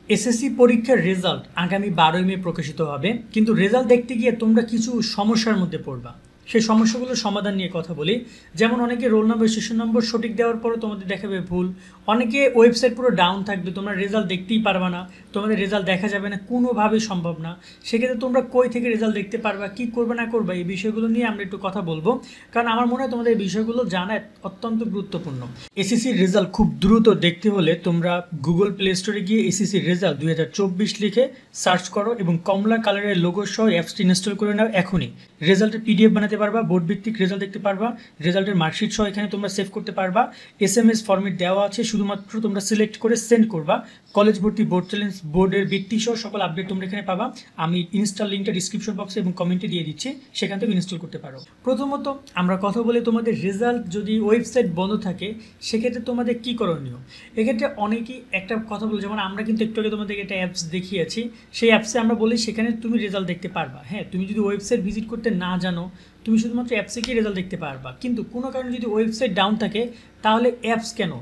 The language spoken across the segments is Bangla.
এসএসসি পরীক্ষার রেজাল্ট আগামী 12ই মে প্রকাশিত হবে, কিন্তু রেজাল্ট দেখতে গিয়ে তোমরা কিছু সমস্যার মধ্যে পড়বা। সেই সমস্যাগুলোর সমাধান নিয়ে কথা বলি। যেমন অনেকে রোল নম্বর সেশন নম্বর সঠিক দেওয়ার পরও তোমাদের দেখাবে ভুল। অনেকে ওয়েবসাইট পুরো ডাউন থাকবে, তোমরা রেজাল্ট দেখতেই পারবা না, তোমাদের রেজাল্ট দেখা যাবে না, কোনোভাবেই সম্ভব না। সেক্ষেত্রে তোমরা কই থেকে রেজাল্ট দেখতে পারবা, কী করবে না করবা, এই বিষয়গুলো নিয়ে আমরা একটু কথা বলবো। কারণ আমার মনে হয় তোমাদের এই বিষয়গুলো জানা অত্যন্ত গুরুত্বপূর্ণ। এসএসসির রেজাল্ট খুব দ্রুত দেখতে হলে তোমরা গুগল প্লে স্টোরে গিয়ে এসএসসির রেজাল্ট 2024 লিখে সার্চ করো এবং কমলা কালারের লোগো সহ অ্যাপসটি ইনস্টল করে নাও। এখনই রেজাল্টের পিডিএফ বানাতে পারবা, বোর্ড ভিত্তিক রেজাল্ট দেখতে পারবা, রেজাল্টের মার্কশিট সহ এখানে তোমরা সেভ করতে পারবা। এসএমএস ফরম্যাট দেওয়া আছে, শুধুমাত্র তোমরা সিলেক্ট করে সেন্ড করবা। কলেজ ভর্তি, বোর্ড চ্যালেঞ্জ, বোর্ডের বৃত্তি সহ সকল আপডেট তোমরা এখানে পাবা। আমি ইনস্টল লিঙ্কটা ডিসক্রিপশন বক্সে এবং কমেন্টে দিয়ে দিচ্ছি, সেখান থেকে ইনস্টল করতে পারো। প্রথমত আমরা কথা বলি তোমাদের রেজাল্ট যদি ওয়েবসাইট বন্ধ থাকে সেক্ষেত্রে তোমাদের কী করণীয়। এক্ষেত্রে অনেকেই একটা কথা বলে, যেমন আমরা কিন্তু একটু আগে তোমাদেরকে একটা অ্যাপস দেখিয়েছি, সেই অ্যাপসে আমরা বলি সেখানে তুমি রেজাল্ট দেখতে পারবা। হ্যাঁ, তুমি যদি ওয়েবসাইট ভিজিট করতে না জানো, তুমি শুধুমাত্র অ্যাপসে গিয়ে রেজাল্ট দেখতে পারবা। কিন্তু কোনো কারণে যদি ওয়েবসাইট ডাউন থাকে, তাহলে অ্যাপস কেন,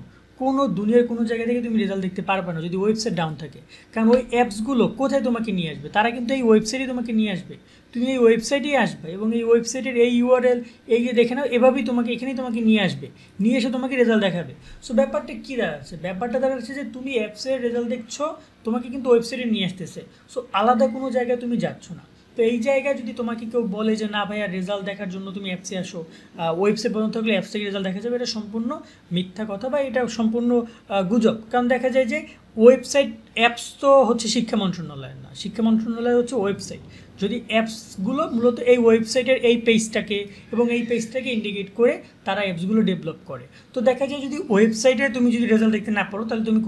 কোনো দুনিয়ার কোনো জায়গা থেকে তুমি রেজাল্ট দেখতে পারবে না যদি ওয়েবসাইট ডাউন থাকে। কারণ ওই অ্যাপসগুলো কোথায় তোমাকে নিয়ে আসবে, তারা কিন্তু এই ওয়েবসাইটে তোমাকে নিয়ে আসবে। তুমি এই ওয়েবসাইটেই আসবে এবং এই ওয়েবসাইটের এই ইউআরএল এই যে দেখে নাও, এভাবেই তোমাকে এখানেই তোমাকে নিয়ে আসবে, নিয়ে এসে তোমাকে রেজাল্ট দেখাবে। সো ব্যাপারটা কী দাঁড়াচ্ছে, ব্যাপারটা দাঁড়াচ্ছে যে তুমি অ্যাপসের রেজাল্ট দেখছো, তোমাকে কিন্তু ওয়েবসাইটে নিয়ে আসতেছে। সো আলাদা কোনো জায়গায় তুমি যাচ্ছ না। তো এই জায়গায় যদি তোমাকে কেউ বলে যে না ভাইয়া রেজাল্ট দেখার জন্য তুমি অ্যাপসে আসো, ওয়েবসাইট বন্ধ থাকলে অ্যাপস থেকে রেজাল্ট দেখা যাবে, এটা সম্পূর্ণ মিথ্যা কথা বা এটা সম্পূর্ণ গুজব। কারণ দেখা যায় যে ওয়েবসাইট, অ্যাপস তো হচ্ছে শিক্ষা মন্ত্রণালয়ের না, শিক্ষা মন্ত্রণালয় হচ্ছে ওয়েবসাইট। যদি অ্যাপসগুলো মূলত এই ওয়েবসাইটের এই পেজটাকে এবং এই পেজটাকে ইন্ডিকেট করে তারা অ্যাপসগুলো ডেভেলপ করে। তো দেখা যায় যদি ওয়েবসাইটে তুমি যদি রেজাল্ট দেখতে না পারো, তাহলে তুমি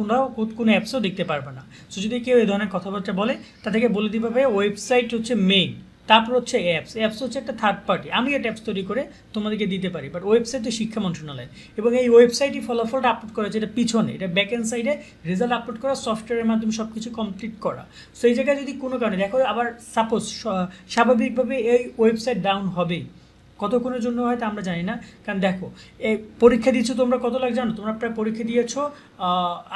কোনো অ্যাপসও দেখতে পারবে না। সো যদি কেউ এই ধরনের কথাবার্তা বলে, তাদেরকে বলে দিবে ভাই ওয়েবসাইট হচ্ছে মেইন, তারপর হচ্ছে অ্যাপস। অ্যাপস হচ্ছে একটা থার্ড পার্টি, আমি একটা অ্যাপস তৈরি করে তোমাদেরকে দিতে পারি, বাট ওয়েবসাইট তো শিক্ষা মন্ত্রণালয়। এবং এই ওয়েবসাইটই ফলাফলটা আপলোড করা, যেটা পিছনে, এটা ব্যাক এন্ড সাইডে রেজাল্ট আপলোড করা, সফটওয়্যারের মাধ্যমে সব কিছু কমপ্লিট করা। সো এই জায়গায় যদি কোনো কারণে দেখো, আবার সাপোজ স্বাভাবিকভাবে এই ওয়েবসাইট ডাউন হবেই, কতক্ষণের জন্য হয়তো আমরা জানি না। কারণ দেখো, এই পরীক্ষা দিয়েছো তোমরা কত লাখ জানো, তোমরা প্রায় পরীক্ষা দিয়েছো,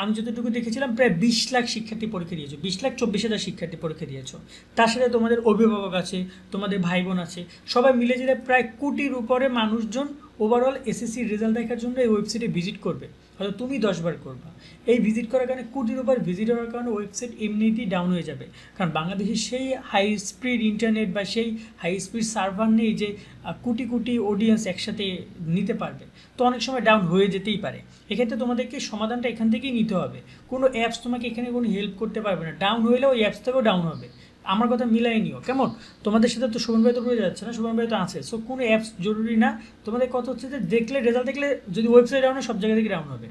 আমি যতটুকু দেখেছিলাম প্রায় 20 লাখ শিক্ষার্থী পরীক্ষা দিয়েছো, 20,24,000 শিক্ষার্থী পরীক্ষা দিয়েছো। তার সাথে তোমাদের অভিভাবক আছে, তোমাদের ভাই বোন আছে, সবাই মিলে যেটা প্রায় কোটির উপরে মানুষজন ওভারঅল এসএসসির রেজাল্ট দেখার জন্য এই ওয়েবসাইটে ভিজিট করবে। হয়তো তুমি 10 বার করবা। এই ভিজিট করার কারণে কোটির উপর ভিজিট হওয়ার কারণে ওয়েবসাইট এমনিতেই ডাউন হয়ে যাবে। কারণ বাংলাদেশের সেই হাই স্পিড ইন্টারনেট বা সেই হাই স্পিড সার্ভার নেই যে কোটি কোটি অডিয়েন্স একসাথে নিতে পারবে। তো অনেক সময় ডাউন হয়ে যেতেই পারে। এক্ষেত্রে তোমাদেরকে সমাধানটা এখান থেকেই নিতে হবে। কোনো অ্যাপস তোমাকে এখানে কোনো হেল্প করতে পারবে না, ডাউন হলেও ওই অ্যাপস থেকেও ডাউন হবে। আমার কথা মিলাই নিও, কেমন? তোমাদের সাথে তো শোভন ভাই তো রয়ে যাচ্ছে না, শোভন ভাই তো আছে। সো কোনো অ্যাপস জরুরি না, তোমাদের কথা হচ্ছে যে দেখলে রেজাল্ট দেখলে যদি ওয়েবসাইট ডাউন হয়, সব জায়গা থেকে ডাউন হবে।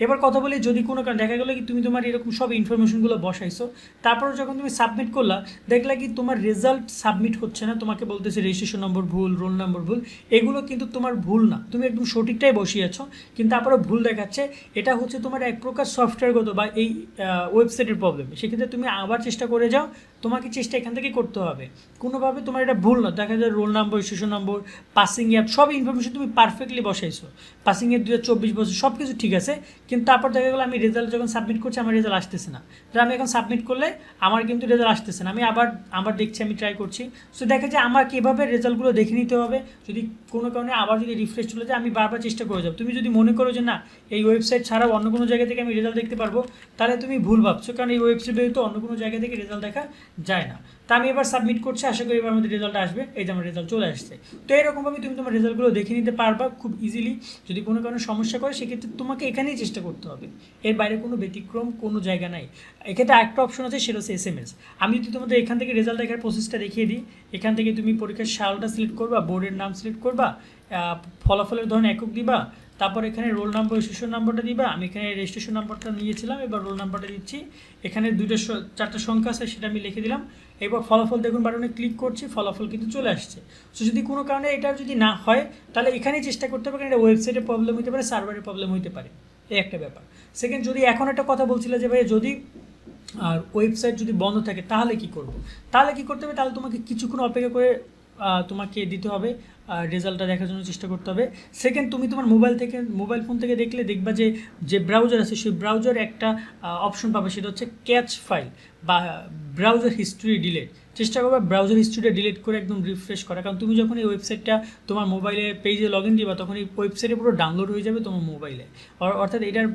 এবার কথা বলি, যদি কোনো কারণ দেখা গেলো কি তুমি তোমার এরকম সব ইনফরমেশনগুলো বসাইছো, তারপরে যখন তুমি সাবমিট করলা, দেখলা কি তোমার রেজাল্ট সাবমিট হচ্ছে না, তোমাকে বলতেছে রেজিস্ট্রেশন নম্বর ভুল, রোল নম্বর ভুল। এগুলো কিন্তু তোমার ভুল না, তুমি একদম সঠিকটাই বসিয়েছো, কিন্তু তারপরে ভুল দেখাচ্ছে। এটা হচ্ছে তোমার এক প্রকার সফটওয়্যারগত বা এই ওয়েবসাইটের প্রবলেম। সেক্ষেত্রে তুমি আবার চেষ্টা করে যাও, তোমাকে চেষ্টা এখান থেকে করতে হবে। কোনোভাবে তোমার এটা ভুল না, দেখা যায় roll number, registration number, passing ইয়ার, সব ইনফরমেশন তুমি পারফেক্টলি বসাইছো, পাসিং ইয়ার 2024 বছর সব কিছু ঠিক আছে। কিন্তু তারপর দেখা গেলো আমি রেজাল্ট যখন সাবমিট করছি, আমার রেজাল্ট আসতেছে না। তো আমি এখন সাবমিট করলে আমার কিন্তু রেজাল্ট আসতেছে না, আমি আবার দেখছি, আমি ট্রাই করছি। সো দেখা যায় আমাকে এভাবে রেজাল্টগুলো দেখে নিতে হবে। যদি কোনো কারণে আবার যদি রিফ্রেশ চলে যায়, আমি বারবার চেষ্টা করে যাবো। তুমি যদি মনে করো যে না, এই ওয়েবসাইট ছাড়াও অন্য কোনো জায়গা থেকে আমি রেজাল্ট দেখতে পারবো, তাহলে তুমি ভুল ভাবছো, কারণ এই ওয়েবসাইটে তো অন্য কোনো জায়গা থেকে রেজাল্ট দেখা যায় না। তা আমি এবার সাবমিট করছি, আশা করি এবার আমাদের রেজাল্ট আসবে। এই যে আমার রেজাল্ট চলে আসছে। তো এরকমভাবে তুমি তোমার রেজাল্টগুলো দেখে নিতে পারবা খুব ইজিলি। যদি কোনো কারণে সমস্যা করে, সেক্ষেত্রে তোমাকে এখানেই চেষ্টা করতে হবে, এর বাইরে কোনো ব্যতিক্রম কোনো জায়গা নাই। এক্ষেত্রে আরেকটা অপশন আছে, সেটা হচ্ছে এসএমএস। আমি যদি তোমাদের এখান থেকে রেজাল্ট দেখার প্রসেসটা দেখিয়ে দিই, এখান থেকে তুমি পরীক্ষার সালটা সিলেক্ট করবা, বোর্ডের নাম সিলেক্ট করবা, ফলাফলের ধরনের একক দিবা, তারপর এখানে রোল নাম্বার, রেজিস্ট্রেশন নাম্বারটা দিবা। আমি এখানে রেজিস্ট্রেশন নাম্বারটা নিয়েছিলাম, এবার রোল নাম্বারটা দিচ্ছি। এখানে 4টা সংখ্যা আছে, সেটা আমি লিখে দিলাম। এবার ফলাফল দেখুন বাটনে ক্লিক করছি, ফলাফল কিন্তু চলে আসছে। সো যদি কোনো কারণে এটা যদি না হয়, তাহলে এখানেই চেষ্টা করতে হবে, কারণ এটা ওয়েবসাইটের প্রবলেম হতে পারে, সার্ভারের প্রবলেম হতে পারে, এই একটা ব্যাপার। সেকেন্ড, যদি এখন একটা কথা বলছিল যে ভাই যদি আর ওয়েবসাইট যদি বন্ধ থাকে তাহলে কি করব, তাহলে কি করতে হবে, তাহলে তোমাকে কিছুক্ষণ অপেক্ষা করে তোমাকে দিতে হবে রেজাল্টটা দেখার জন্য চেষ্টা করতে হবে। সেকেন্ড, তুমি তোমার মোবাইল ফোন থেকে দেখলে দেখবা যে ব্রাউজার আছে সেই ব্রাউজার একটা অপশন পাবে, সেটা হচ্ছে ক্যাচ ফাইল বা ব্রাউজার হিস্ট্রি ডিলিট। চেষ্টা করবে ব্রাউজার হিস্ট্রিটা ডিলিট করে একদম রিফ্রেশ করা, কারণ তুমি যখন এই ওয়েবসাইটটা তোমার মোবাইলে পেজে লগ ইন দিবা তখন এই ওয়েবসাইটে পুরো ডাউনলোড হয়ে যাবে তোমার মোবাইলে, অর্থাৎ এটার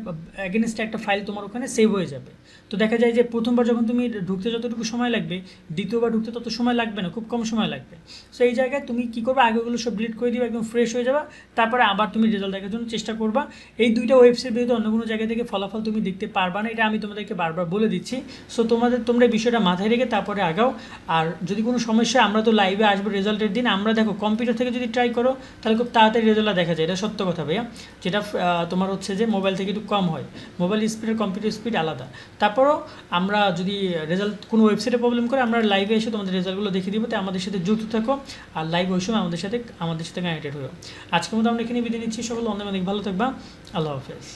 এগেনস্টে একটা ফাইল তোমার ওখানে সেভ হয়ে যাবে। তো দেখা যায় যে প্রথমবার যখন তুমি ঢুকতে যতটুকু সময় লাগবে, দ্বিতীয়বার ঢুকতে তত সময় লাগবে না, খুব কম সময় লাগবে। সো এই জায়গায় তুমি কী করবে, আগেগুলো সব ডিলিট করে দিবে, একদম ফ্রেশ হয়ে যাবে, তারপরে আবার তুমি রেজাল্ট দেখার জন্য চেষ্টা করবা। এই দুইটা ওয়েবসাইট ব্যতীত অন্য কোনো জায়গা থেকে ফলাফল তুমি দেখতে পারবা না, এটা আমি তোমাদেরকে বারবার বলে দিচ্ছি। সো তোমরা এই বিষয়টা মাথায় রেখে তারপরে আগাও। আর যদি কোনো সমস্যা, আমরা তো লাইভে আসবো রেজাল্টের দিন, আমরা দেখো কম্পিউটার থেকে যদি ট্রাই করো তাহলে খুব তাড়াতাড়ি রেজাল্টটা দেখা যায়, এটা সত্য কথা ভাইয়া। যেটা তোমার হচ্ছে যে মোবাইল থেকে একটু কম হয়, মোবাইল স্পিড আর কম্পিউটার স্পিড আলাদা। তারপরও আমরা যদি রেজাল্ট কোনো ওয়েবসাইটে প্রবলেম করে, আমরা লাইভে এসে তোমাদের রেজাল্টগুলো দেখিয়ে দিব, তাই আমাদের সাথে যুক্ত থাকো আর লাইভ ওই সময় আমাদের সাথে কানেক্টেড হও। আজকের মতো আমরা এখানে বিদায় নিচ্ছি, সকল অনেক ভালো থাকবা, আল্লাহ হাফেজ।